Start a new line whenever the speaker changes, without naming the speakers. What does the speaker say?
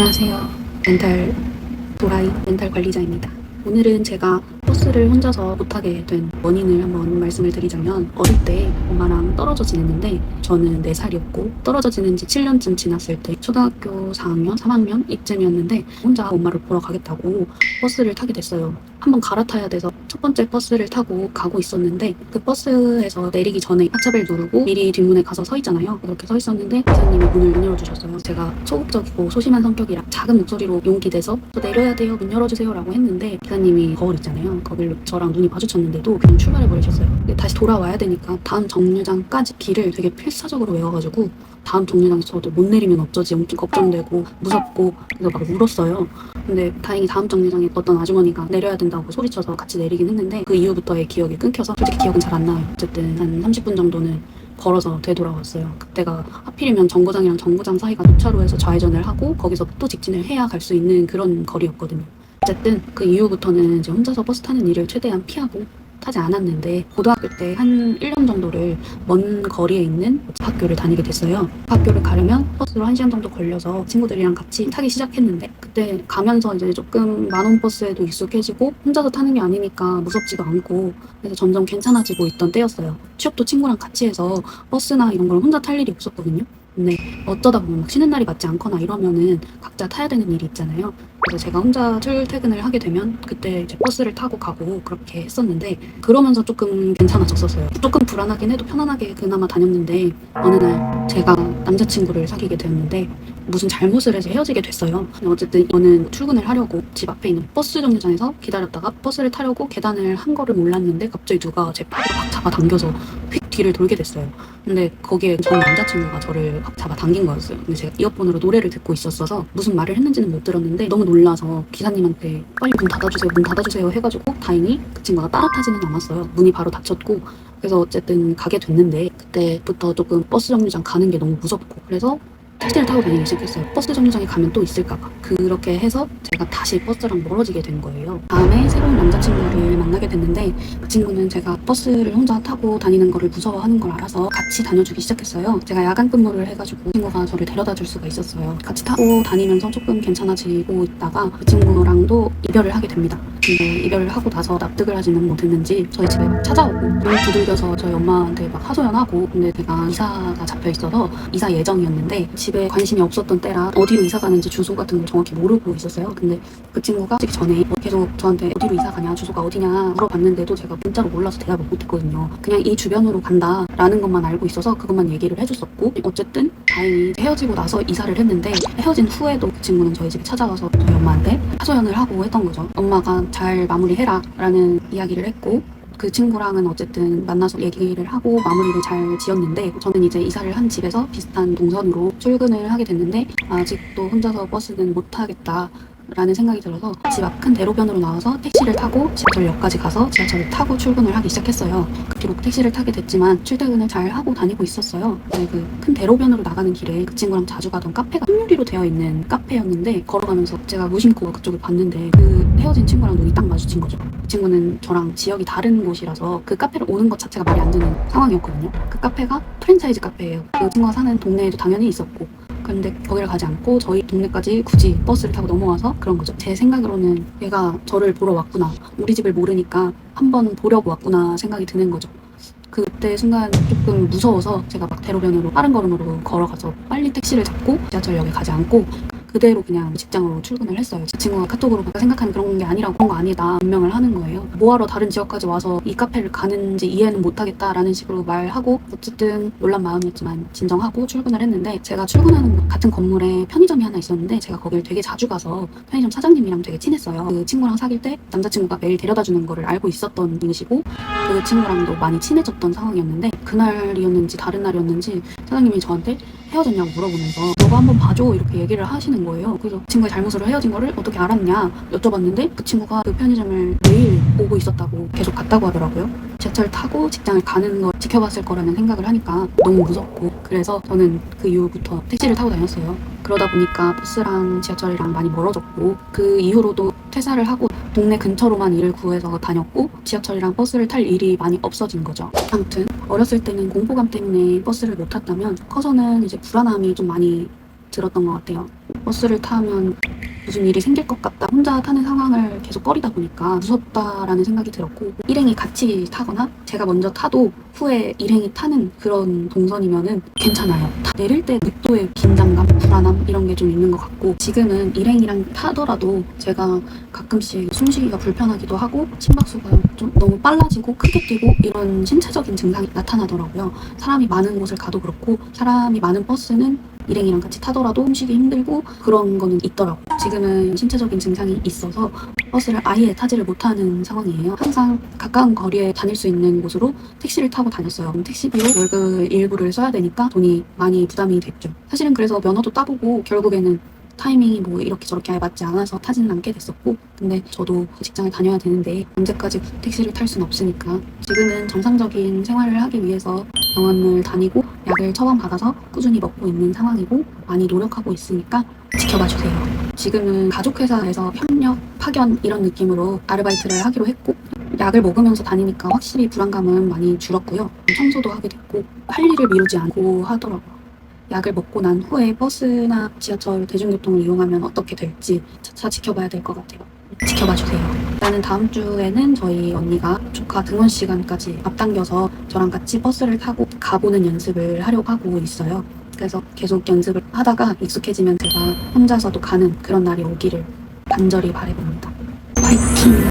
안녕하세요. 도라이 멘탈 관리자입니다. 오늘은 제가 버스를 혼자서 못 타게 된 원인을 한번 말씀을 드리자면, 어릴 때 엄마랑 떨어져 지냈는데 저는 4살이었고 떨어져 지낸 지 7년쯤 지났을 때 초등학교 4학년, 3학년 이쯤이었는데 혼자 엄마를 보러 가겠다고 버스를 타게 됐어요. 한번 갈아타야 돼서 첫 번째 버스를 타고 가고 있었는데, 그 버스에서 내리기 전에 하차벨 누르고 미리 뒷문에 가서 서 있잖아요. 그렇게 서 있었는데 기사님이 문을 못 열어주셨어요. 제가 소극적이고 소심한 성격이라 작은 목소리로 용기 내서 저 내려야 돼요, 문 열어주세요 라고 했는데, 기사님이 거울 있잖아요. 거길로 저랑 눈이 마주쳤는데도 그냥 출발해버리셨어요. 다시 돌아와야 되니까 다음 정류장까지 길을 되게 필사적으로 외워가지고 다음 정류장에서 저도 못 내리면 어쩌지 엄청 걱정되고 무섭고 그래서 막 울었어요. 근데 다행히 다음 정류장에 어떤 아주머니가 내려야 된다고 소리쳐서 같이 내리긴 했는데, 그 이후부터의 기억이 끊겨서 솔직히 기억은 잘 안 나요. 어쨌든 한 30분 정도는 걸어서 되돌아왔어요. 그때가 하필이면 정거장이랑 정거장 사이가 도차로에서 좌회전을 하고 거기서 또 직진을 해야 갈 수 있는 그런 거리였거든요. 어쨌든 그 이후부터는 이제 혼자서 버스 타는 일을 최대한 피하고 타지 않았는데, 고등학교 때 한 1년 정도를 먼 거리에 있는 학교를 다니게 됐어요. 학교를 가려면 버스로 1시간 정도 걸려서 친구들이랑 같이 타기 시작했는데, 그때 가면서 이제 조금 만원 버스에도 익숙해지고 혼자서 타는 게 아니니까 무섭지도 않고, 그래서 점점 괜찮아지고 있던 때였어요. 취업도 친구랑 같이 해서 버스나 이런 걸 혼자 탈 일이 없었거든요. 근데 어쩌다 보면 막 쉬는 날이 맞지 않거나 이러면은 각자 타야 되는 일이 있잖아요. 그래서 제가 혼자 출퇴근을 하게 되면 그때 이제 버스를 타고 가고 그렇게 했었는데, 그러면서 조금 괜찮아졌었어요. 조금 불안하긴 해도 편안하게 그나마 다녔는데, 어느 날 제가 남자친구를 사귀게 되었는데 무슨 잘못을 해서 헤어지게 됐어요. 어쨌든 저는 출근을 하려고 집 앞에 있는 버스 정류장에서 기다렸다가 버스를 타려고 계단을 한 거를 몰랐는데 갑자기 누가 제 팔을 확 잡아당겨서 휙 뒤를 돌게 됐어요. 근데 거기에 전 남자친구가 저를 확 잡아당긴 거였어요. 근데 제가 이어폰으로 노래를 듣고 있었어서 무슨 말을 했는지는 못 들었는데 너무 놀라서 기사님한테 빨리 문 닫아주세요, 문 닫아주세요 해가지고 다행히 그 친구가 따라타지는 않았어요. 문이 바로 닫혔고. 그래서 어쨌든 가게 됐는데, 그때부터 조금 버스 정류장 가는 게 너무 무섭고, 그래서 택시를 타고 다니기 시작했어요. 버스 정류장에 가면 또 있을까봐. 그렇게 해서 제가 다시 버스랑 멀어지게 된 거예요. 다음에 새로운 남자친구를 만나게 됐는데, 그 친구는 제가 버스를 혼자 타고 다니는 거를 무서워하는 걸 알아서 같이 다녀주기 시작했어요. 제가 야간 근무를 해가지고 그 친구가 저를 데려다 줄 수가 있었어요. 같이 타고 다니면서 조금 괜찮아지고 있다가 그 친구랑도 이별을 하게 됩니다. 근데 이별을 하고 나서 납득을 하지는 못했는지 저희 집에 찾아오고 문 두들겨서 저희 엄마한테 막 하소연하고, 근데 제가 이사가 잡혀 있어서 이사 예정이었는데 집에 관심이 없었던 때라 어디로 이사 가는지 주소 같은 걸 정확히 모르고 있었어요. 근데 그 친구가 찍기 전에 계속 저한테 어디로 이사 가냐, 주소가 어디냐 물어봤는데도 제가 문자로 몰라서 대답을 못했거든요. 그냥 이 주변으로 간다라는 것만 알고 있어서 그것만 얘기를 해줬었고, 어쨌든 다행히 헤어지고 나서 이사를 했는데, 헤어진 후에도 그 친구는 저희 집에 찾아와서 저희 엄마한테 하소연을 하고 했던 거죠. 엄마가 잘 마무리해라 라는 이야기를 했고, 그 친구랑은 어쨌든 만나서 얘기를 하고 마무리를 잘 지었는데, 저는 이제 이사를 한 집에서 비슷한 동선으로 출근을 하게 됐는데 아직도 혼자서 버스는 못 타겠다 라는 생각이 들어서 집 앞 큰 대로변으로 나와서 택시를 타고 지하철역까지 가서 지하철을 타고 출근을 하기 시작했어요. 비록 택시를 타게 됐지만 출퇴근을 잘 하고 다니고 있었어요. 근데 그 큰 대로변으로 나가는 길에 그 친구랑 자주 가던 카페가 흙유리로 되어 있는 카페였는데, 걸어가면서 제가 무심코 그쪽을 봤는데 그 헤어진 친구랑 눈이 딱 마주친 거죠. 그 친구는 저랑 지역이 다른 곳이라서 그 카페를 오는 것 자체가 말이 안 되는 상황이었거든요. 그 카페가 프랜차이즈 카페예요. 그 친구가 사는 동네에도 당연히 있었고, 근데 거기를 가지 않고 저희 동네까지 굳이 버스를 타고 넘어와서 그런 거죠. 제 생각으로는 얘가 저를 보러 왔구나, 우리 집을 모르니까 한번 보려고 왔구나 생각이 드는 거죠. 그때 순간 조금 무서워서 제가 막 대로변으로 빠른 걸음으로 걸어가서 빨리 택시를 잡고 지하철역에 가지 않고 그대로 그냥 직장으로 출근을 했어요. 제 친구가 카톡으로 내가 생각하는 그런 게 아니라고, 그런 거 아니다 변명을 하는 거예요. 뭐하러 다른 지역까지 와서 이 카페를 가는지 이해는 못하겠다라는 식으로 말하고, 어쨌든 놀란 마음이었지만 진정하고 출근을 했는데, 제가 출근하는 같은 건물에 편의점이 하나 있었는데 제가 거길 되게 자주 가서 편의점 사장님이랑 되게 친했어요. 그 친구랑 사귈 때 남자친구가 매일 데려다 주는 거를 알고 있었던 분이시고, 그 친구랑도 많이 친해졌던 상황이었는데, 그날이었는지 다른 날이었는지 사장님이 저한테 헤어졌냐고 물어보면서 너가 한번 봐줘 이렇게 얘기를 하시는 거예요. 그래서 그 친구의 잘못으로 헤어진 거를 어떻게 알았냐 여쭤봤는데, 그 친구가 그 편의점을 매일 오고 있었다고, 계속 갔다고 하더라고요. 지하철 타고 직장을 가는 걸 지켜봤을 거라는 생각을 하니까 너무 무섭고, 그래서 저는 그 이후부터 택시를 타고 다녔어요. 그러다 보니까 버스랑 지하철이랑 많이 멀어졌고, 그 이후로도 퇴사를 하고 동네 근처로만 일을 구해서 다녔고 지하철이랑 버스를 탈 일이 많이 없어진 거죠. 아무튼 어렸을 때는 공포감 때문에 버스를 못 탔다면, 커서는 이제 불안함이 좀 많이 들었던 것 같아요. 버스를 타면 무슨 일이 생길 것 같다, 혼자 타는 상황을 계속 꺼리다 보니까 무섭다라는 생각이 들었고, 일행이 같이 타거나 제가 먼저 타도 후에 일행이 타는 그런 동선이면은 괜찮아요. 내릴 때 극도의 긴장감, 불안함 이런 게 좀 있는 것 같고, 지금은 일행이랑 타더라도 제가 가끔씩 숨쉬기가 불편하기도 하고 심박수가 좀 너무 빨라지고 크게 뛰고 이런 신체적인 증상이 나타나더라고요. 사람이 많은 곳을 가도 그렇고, 사람이 많은 버스는 일행이랑 같이 타더라도 숨쉬기 힘들고 그런 거는 있더라고요. 지금은 신체적인 증상이 있어서 버스를 아예 타지를 못하는 상황이에요. 항상 가까운 거리에 다닐 수 있는 곳으로 택시를 타고 다녔어요. 택시비로 월급 일부를 써야 되니까 돈이 많이 부담이 됐죠. 사실은 그래서 면허도 따보고 결국에는 타이밍이 뭐 이렇게 저렇게 맞지 않아서 타지는 않게 됐었고, 근데 저도 직장을 다녀야 되는데 언제까지 택시를 탈 수는 없으니까 지금은 정상적인 생활을 하기 위해서 병원을 다니고 약을 처방받아서 꾸준히 먹고 있는 상황이고 많이 노력하고 있으니까 지켜봐 주세요. 지금은 가족회사에서 협력, 파견 이런 느낌으로 아르바이트를 하기로 했고, 약을 먹으면서 다니니까 확실히 불안감은 많이 줄었고요. 청소도 하게 됐고 할 일을 미루지 않고 하더라고요. 약을 먹고 난 후에 버스나 지하철, 대중교통을 이용하면 어떻게 될지 차차 지켜봐야 될 것 같아요. 지켜봐 주세요. 나는 다음 주에는 저희 언니가 조카 등원 시간까지 앞당겨서 저랑 같이 버스를 타고 가보는 연습을 하려고 하고 있어요. 그래서 계속 연습을 하다가 익숙해지면 제가 혼자서도 가는 그런 날이 오기를 간절히 바라봅니다. 파이팅!